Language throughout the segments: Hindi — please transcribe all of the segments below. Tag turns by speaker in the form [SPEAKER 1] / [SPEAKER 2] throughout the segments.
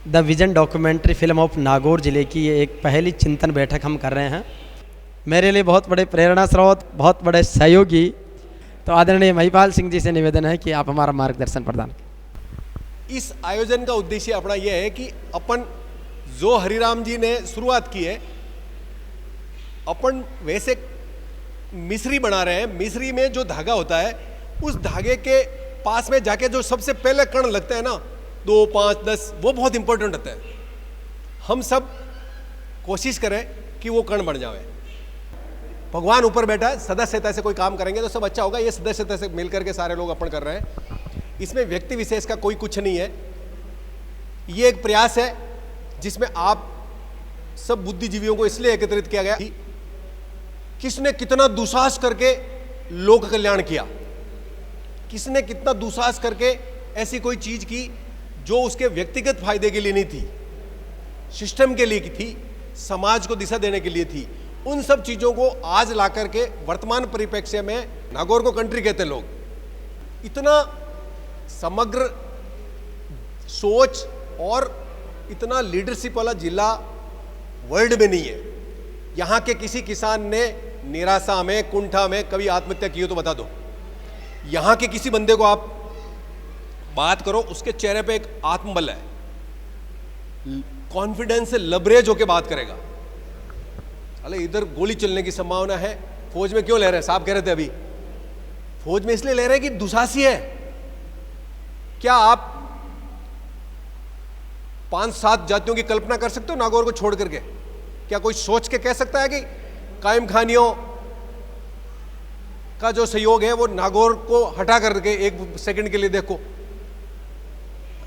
[SPEAKER 1] The vision documentary film of Nagaur ज़िले की ये एक पहली चिंतन बैठक हम कर रहे हैं। मेरे लिए बहुत बड़े प्रेरणा स्रोत, बहुत बड़े सहयोगी तो आदरणीय महिपाल सिंह जी से निवेदन है कि आप हमारा मार्गदर्शन प्रदान करें।
[SPEAKER 2] इस आयोजन का उद्देश्य अपना यह है कि अपन जो हरिराम जी ने शुरुआत की है, अपन वैसे मिस्री बना रहे हैं। मिस्री में जो धागा होता है, उस धागे के पास में जाके जो सबसे पहले कण लगता है ना, 2, 5, 10, वो बहुत इंपॉर्टेंट होता है। हम सब कोशिश करें कि वो कण बन जाए। भगवान ऊपर बैठा है, सदस्यता से कोई काम करेंगे तो सब अच्छा होगा। ये सदस्यता से मिलकर के सारे लोग अपन कर रहे हैं। इसमें व्यक्ति विशेष का कोई कुछ नहीं है। ये एक प्रयास है जिसमें आप सब बुद्धिजीवियों को इसलिए एकत्रित किया गया कि किसने कितना दुस्साहस करके लोक कल्याण किया, किसने कितना दुस्साहस करके ऐसी कोई चीज की जो उसके व्यक्तिगत फायदे के लिए नहीं थी, सिस्टम के लिए थी, समाज को दिशा देने के लिए थी। उन सब चीजों को आज ला करके वर्तमान परिप्रेक्ष्य में, नागौर को कंट्री कहते हैं लोग, इतना समग्र सोच और इतना लीडरशिप वाला जिला वर्ल्ड में नहीं है। यहां के किसी किसान ने निराशा में, कुंठा में कभी आत्महत्या की हो तो बता दो। यहां के किसी बंदे को आप बात करो, उसके चेहरे पे एक आत्मबल है, कॉन्फिडेंस से लबरेज होकर बात करेगा। अरे इधर गोली चलने की संभावना है, फौज में क्यों ले रहे हैं? साहब कह रहे थे अभी, फौज में इसलिए ले रहे हैं कि दुसासी है। क्या आप 5-7 जातियों की कल्पना कर सकते हो नागौर को छोड़ करके? क्या कोई सोच के कह सकता है कि कायम खानियों का जो सहयोग है वो नागौर को हटा करके एक सेकंड के लिए देखो?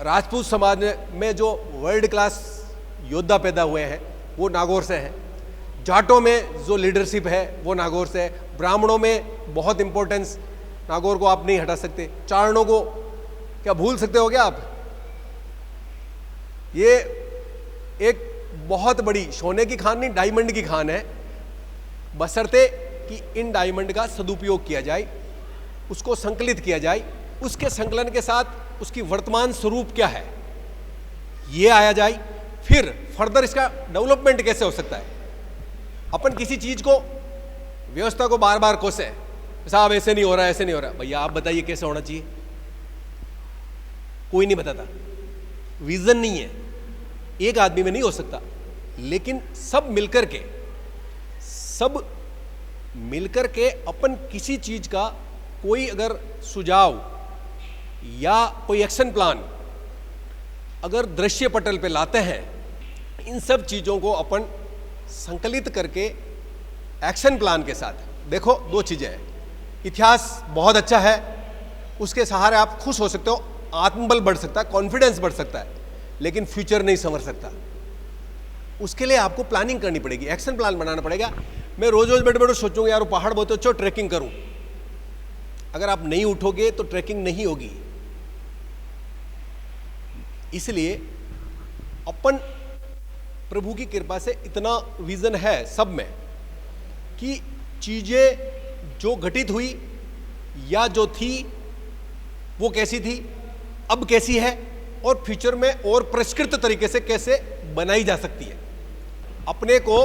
[SPEAKER 2] राजपूत समाज में जो वर्ल्ड क्लास योद्धा पैदा हुए हैं वो नागौर से हैं। जाटों में जो लीडरशिप है वो नागौर से है। ब्राह्मणों में बहुत इंपॉर्टेंस, नागौर को आप नहीं हटा सकते। चारणों को क्या भूल सकते हो क्या आप? ये एक बहुत बड़ी सोने की खान नहीं, डायमंड की खान है, बशर्ते कि इन डायमंड का सदुपयोग किया जाए, उसको संकलित किया जाए, उसके संकलन के साथ उसकी वर्तमान स्वरूप क्या है ये आया जाए, फिर फर्दर इसका डेवलपमेंट कैसे हो सकता है। अपन किसी चीज को, व्यवस्था को बार बार कोसे, साहब ऐसे नहीं हो रहा, ऐसे नहीं हो रहा। भैया आप बताइए कैसे होना चाहिए? कोई नहीं बताता। विजन नहीं है, एक आदमी में नहीं हो सकता। लेकिन सब मिलकर के अपन किसी चीज का कोई अगर सुझाव या कोई एक्शन प्लान अगर दृश्य पटल पे लाते हैं, इन सब चीजों को अपन संकलित करके एक्शन प्लान के साथ, देखो 2 चीजें हैं। इतिहास बहुत अच्छा है, उसके सहारे आप खुश हो सकते हो, आत्मबल बढ़ सकता है, कॉन्फिडेंस बढ़ सकता है, लेकिन फ्यूचर नहीं संवर सकता। उसके लिए आपको प्लानिंग करनी पड़ेगी, एक्शन प्लान बनाना पड़ेगा। मैं रोज रोज बैठे बैठे सोचूंगा यार वो पहाड़ बहुत अच्छा, ट्रैकिंग करूं। अगर आप नहीं उठोगे तो ट्रैकिंग नहीं होगी। इसलिए अपन प्रभु की कृपा से इतना विजन है सब में कि चीजें जो घटित हुई या जो थी वो कैसी थी, अब कैसी है, और फ्यूचर में और परिष्कृत तरीके से कैसे बनाई जा सकती है। अपने को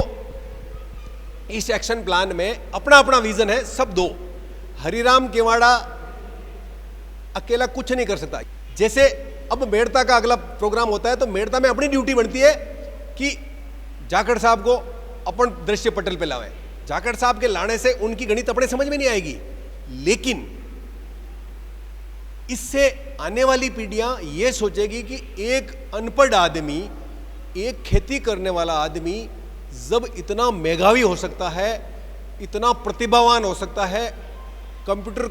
[SPEAKER 2] इस एक्शन प्लान में अपना अपना विजन है, सब दो। हरिराम केवाड़ा अकेला कुछ नहीं कर सकता। जैसे अब मेड़ता का अगला प्रोग्राम होता है तो मेड़ता में अपनी ड्यूटी बनती है कि जाखड़ साहब को अपन दृश्य पटल पे लावें। जाखड़ साहब के लाने से उनकी गणित अपने समझ में नहीं आएगी, लेकिन इससे आने वाली पीढ़ियां ये सोचेगी कि एक अनपढ़ आदमी, एक खेती करने वाला आदमी जब इतना मेधावी हो सकता है, इतना प्रतिभावान हो सकता है, कंप्यूटर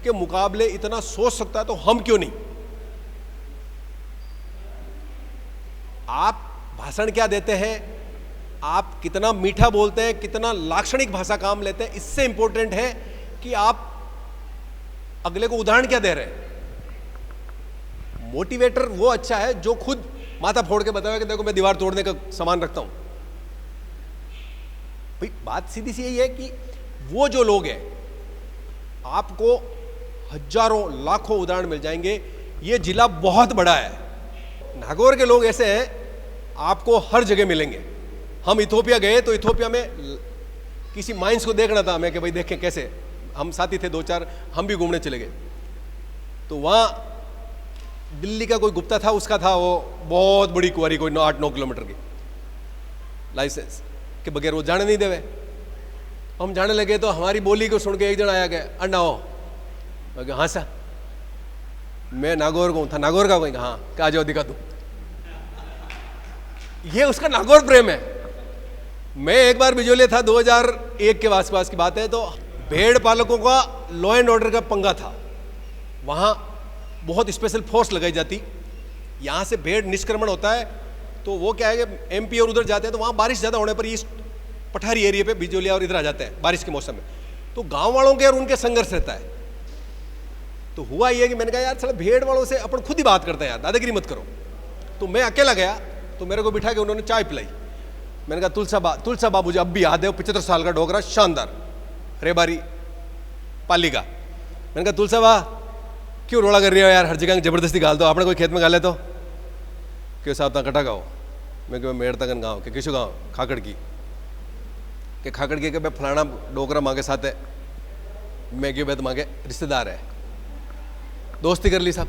[SPEAKER 2] के मुकाबले इतना सोच सकता है, तो हम क्यों नहीं? आप भाषण क्या देते हैं, आप कितना मीठा बोलते हैं, कितना लाक्षणिक भाषा काम लेते हैं, इससे इंपॉर्टेंट है कि आप अगले को उदाहरण क्या दे रहे हैं। मोटिवेटर वो अच्छा है जो खुद माथा फोड़ के बतावे कि देखो मैं दीवार तोड़ने का सामान रखता हूं। भाई बात सीधी सी यही है कि वो जो लोग हैं, आपको हजारों लाखों उदाहरण मिल जाएंगे। ये जिला बहुत बड़ा है, नागौर के लोग ऐसे हैं, आपको हर जगह मिलेंगे। हम इथोपिया गए तो इथोपिया में किसी माइंस को देखना था हमें कि भाई देखें कैसे, हम साथी थे 2-4, हम भी घूमने चले गए। तो वहाँ दिल्ली का कोई गुप्ता था, उसका था वो बहुत बड़ी कुंवारी, कोई 8-9 किलोमीटर की, लाइसेंस के बगैर वो जाने नहीं देवे। हम जाने लगे तो हमारी बोली को सुन के एक जन आया गया, अन्ना हो, मैं कहा हाँ सा, मैं नागौर को था। नागौर का? कोई हाँ, क्या जाओ दिखा दूँ। ये उसका नागौर प्रेम है। मैं एक बार बिजोलिया था, 2001 के आसपास की बात है, तो भेड़ पालकों का लॉ एंड ऑर्डर का पंगा था। वहाँ बहुत स्पेशल फोर्स लगाई जाती। यहाँ से भेड़ निष्क्रमण होता है तो वो क्या है कि एमपी और उधर जाते हैं, तो वहाँ बारिश ज़्यादा होने पर इस पठारी एरिया पे बिजोलिया और इधर आ जाते हैं बारिश के मौसम में, तो गांव वालों के और उनके संघर्ष रहता है। तो हुआ ये कि मैंने कहा यार चलो भेड़ वालों से अपन खुद ही बात करते हैं यार, दादागिरी मत करो। तो मैं अकेला गया, तो मेरे को बिठा के उन्होंने चाय पिलाई। मैंने कहा तुलसा बाबू जी अब भी याद है, 75 साल का डोगरा, शानदार, रेबारी पाली का। मैंने कहा तुलसा बा क्यों रोड़ा कर रही हो यार, हर जगह जबरदस्ती गाल दो, आपने कोई खेत में गाले तो क्यों साहब तक कटा गाओ। मैं क्यों मेड़ तकन गाँव के किसु गाँव खाकड़ की के खाकड़ की के मैं फलाना डोगरा माँ के साथ है, मैं क्यों माँ के रिश्तेदार है, दोस्ती कर ली साहब।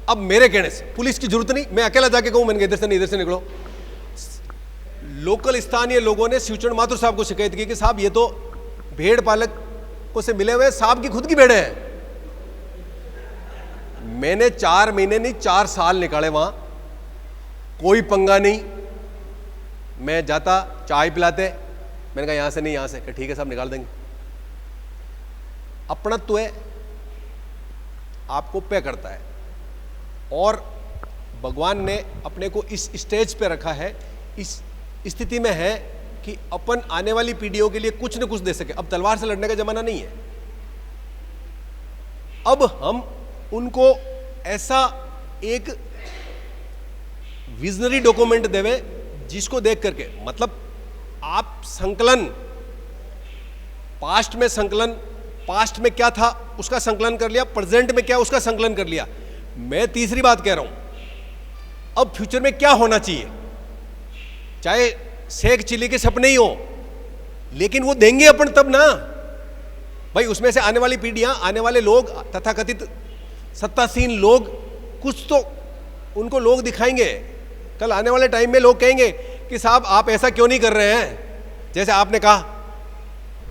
[SPEAKER 2] अब मेरे कहने से पुलिस की जरूरत नहीं, मैं अकेला जाके कहूँ मैंने इधर से नहीं इधर से निकलो। लोकल स्थानीय लोगों ने शिवचरण माथुर साहब को शिकायत की कि साहब ये तो भेड़ पालकों से मिले हुए साहब की खुद की भेड़ें हैं। मैंने 4 महीने नहीं 4 साल निकाले वहां, कोई पंगा नहीं। मैं जाता, चाय पिलाते, मैंने कहा यहां से नहीं यहां से, ठीक है साहब निकाल देंगे। अपनत्व है, आपको पे करता है। और भगवान ने अपने को इस स्टेज पे रखा है, इस स्थिति में है कि अपन आने वाली पीढ़ियों के लिए कुछ न कुछ दे सके। अब तलवार से लड़ने का जमाना नहीं है। अब हम उनको ऐसा एक विजनरी डॉक्यूमेंट देवे जिसको देख करके, मतलब आप संकलन, पास्ट में संकलन, पास्ट में क्या था उसका संकलन कर लिया, प्रेजेंट में क्या उसका संकलन कर लिया। मैं तीसरी बात कह रहा हूं, अब फ्यूचर में क्या होना चाहिए, चाहे शेख चिली के सपने ही हो, लेकिन वो देंगे अपन तब ना भाई। उसमें से आने वाली पीढ़ियां, आने वाले लोग, तथाकथित सत्तासीन लोग, कुछ तो उनको लोग दिखाएंगे। कल आने वाले टाइम में लोग कहेंगे कि साहब आप ऐसा क्यों नहीं कर रहे हैं जैसे आपने कहा।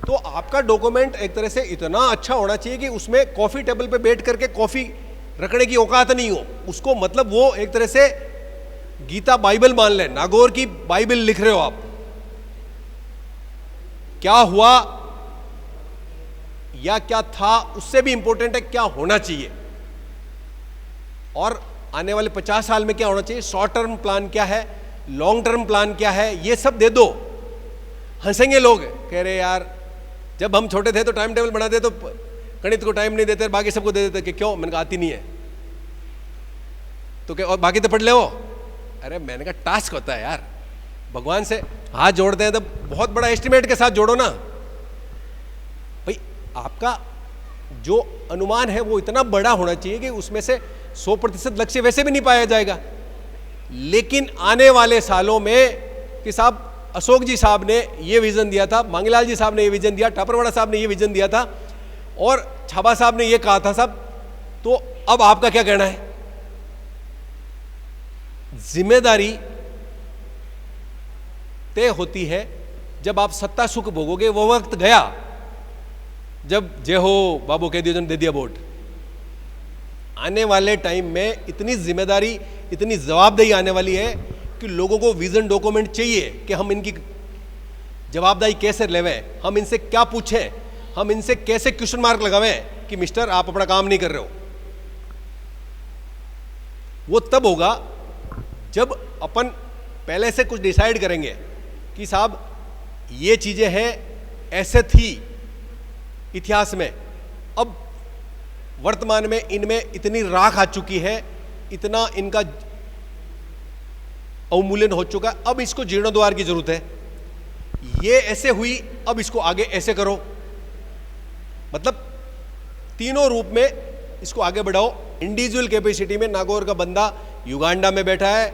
[SPEAKER 2] तो आपका डॉक्यूमेंट एक तरह से इतना अच्छा होना चाहिए कि उसमें कॉफी टेबल पे बैठ करके कॉफी रखने की औकात नहीं हो उसको, मतलब वो एक तरह से गीता बाइबल मान ले, नागौर की बाइबल लिख रहे हो आप। क्या हुआ या क्या था उससे भी इंपॉर्टेंट है क्या होना चाहिए, और आने वाले 50 साल में क्या होना चाहिए, शॉर्ट टर्म प्लान क्या है, लॉन्ग टर्म प्लान क्या है, ये सब दे दो। हंसेंगे लोग, कह रहे यार जब हम छोटे थे तो टाइम टेबल बनाते तो गणित को टाइम नहीं देते, बाकी सबको दे देते कि क्यों, मैंने कहा आती नहीं है तो क्या, और बाकी तो पढ़ ले वो। अरे मैंने कहा टास्क होता है यार, भगवान से हाथ जोड़ते हैं तो बहुत बड़ा एस्टिमेट के साथ जोड़ो ना भाई। आपका जो अनुमान है वो इतना बड़ा होना चाहिए कि उसमें से 100% लक्ष्य वैसे भी नहीं पाया जाएगा। लेकिन आने वाले सालों में कि साहब अशोक जी साहब ने ये विजन दिया था, मांगीलाल जी साहब ने ये विजन दिया, ठापरवाड़ा साहब ने ये विजन दिया था, और छाबा साहब ने ये कहा था साहब, तो अब आपका क्या कहना है। जिम्मेदारी तय होती है जब आप सत्ता सुख भोगोगे। वो वक्त गया जब जय हो बाबू कह दिया दे दिया वोट। आने वाले टाइम में इतनी जिम्मेदारी, इतनी जवाबदेही आने वाली है कि लोगों को विजन डॉक्यूमेंट चाहिए कि हम इनकी जवाबदारी कैसे लेवें, हम इनसे क्या पूछें, हम इनसे कैसे क्वेश्चन मार्क लगावें कि मिस्टर आप अपना काम नहीं कर रहे हो। वो तब होगा जब अपन पहले से कुछ डिसाइड करेंगे कि साहब ये चीजें हैं, ऐसे थी इतिहास में, अब वर्तमान में इनमें इतनी राख आ चुकी है, इतना इनका अवमूल्यन हो चुका है, अब इसको जीर्णोद्धार की जरूरत है। ये ऐसे हुई, अब इसको आगे ऐसे करो, मतलब तीनों रूप में इसको आगे बढ़ाओ। इंडिविजुअल कैपेसिटी में नागौर का बंदा युगांडा में बैठा है,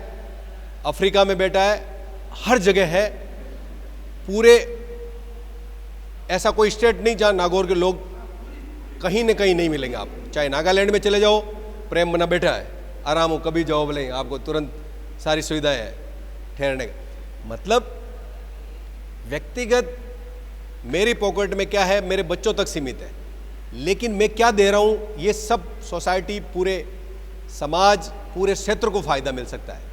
[SPEAKER 2] अफ्रीका में बैठा है, हर जगह है। पूरे ऐसा कोई स्टेट नहीं जहां नागौर के लोग कहीं न कहीं नहीं मिलेंगे आपको। चाहे नागालैंड में चले जाओ, प्रेम मना बैठा है, आराम हो, कभी जाओ बोले आपको तुरंत सारी सुविधाएं है ठहरने का। मतलब व्यक्तिगत मेरी पॉकेट में क्या है, मेरे बच्चों तक सीमित है, लेकिन मैं क्या दे रहा हूं, ये सब सोसाइटी, पूरे समाज, पूरे क्षेत्र को फायदा मिल सकता है।